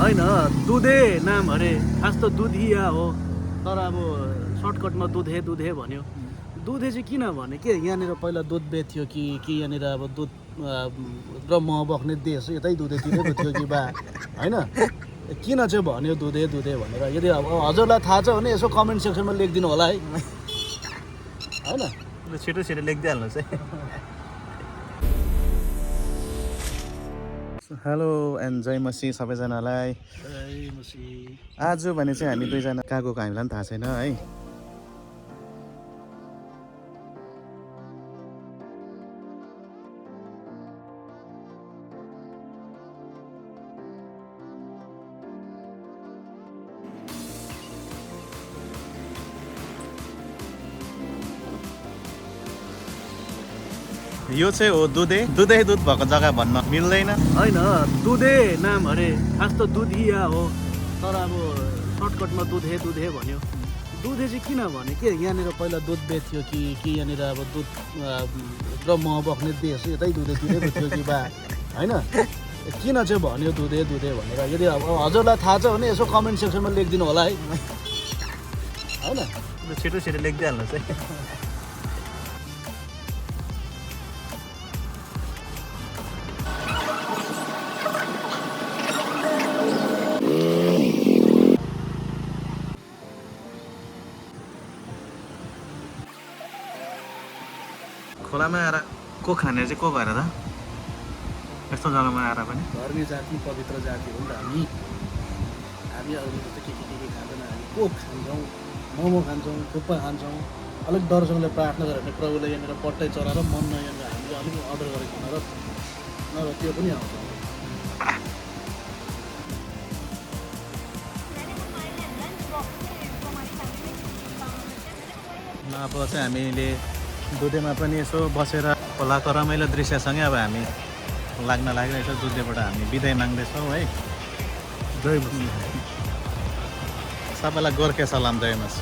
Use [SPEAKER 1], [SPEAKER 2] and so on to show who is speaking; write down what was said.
[SPEAKER 1] होइन दुधे नाम अरे खास त दुधिया हो तर अब सर्टकटमा दुधे दुधे भन्यो दुधे चाहिँ किन भने के यहाँनिर पहिला दुध बेच्थ्यो कि यहाँनिर अब दुध र मह बग्ने देश यतै दुधेतिरै थियो कि बा होइन किन चाहिँ भन्यो दुधे दुधे भनेर यदि अब हजुरलाई थाहा छ भने यसो कमेन्ट सेक्सनमा लेखिदिनु होला है होइन
[SPEAKER 2] छिटो छिटो लेखिदिइहाल्नुहोस् है। हेलो एन्ड जय मसी सबैजनालाई। आज भने चाहिँ हामी दुईजना कहाँ गएको हामीलाई पनि थाहा छैन है। यो चाहिँ हो दुधे दुध भएको जग्गा भन्न मिल्दैन।
[SPEAKER 1] होइन दुधे नाम अरे खास त दुधिया हो तर अब सर्टकटमा दुधे दुधे भन्यो दुधे चाहिँ किन भने के यहाँनिर पहिला दुध बेच्थ्यो कि यहाँनिर अब दुध र मह बग्ने देश यतै दुधेतिरै थियो कि बा होइन किन चाहिँ भन्यो दुधे दुधे भनेर यदि अब हजुरलाई थाहा छ भने यसो कमेन्ट सेक्सनमा लेखिदिनु होला है होइन
[SPEAKER 2] छिटो छिटो लेखिदिइहाल्नुहोस् है। खोलामा आएर को खाने चाहिँ को भएर त यस्तो जग्गामा आएर पनि
[SPEAKER 1] धर्मी जाति पवित्र जाति हो नि त हामी अरू जस्तो के खाँदैन हामी को खान्छौँ मोमो खान्छौँ थुक्पा खान्छौँ अलिक डरसँगले प्रार्थना गरेर भने प्रभुले यहाँनिर पट्टै चलाएर मन नयहाँनिर हामीले अलिक अर्डर गरेको नर त्यो पनि आउँछ।
[SPEAKER 2] अब चाहिँ हामीले दुधेमा पनि यसो बसेर खोलाको रमाइलो दृश्यसँगै अब हामी लाग्न लागिरहेछ। दुधेबाट हामी बिदाई माग्दैछौँ है।
[SPEAKER 1] जय मसी
[SPEAKER 2] सबैलाई गोर्खे सलाम जय मसी।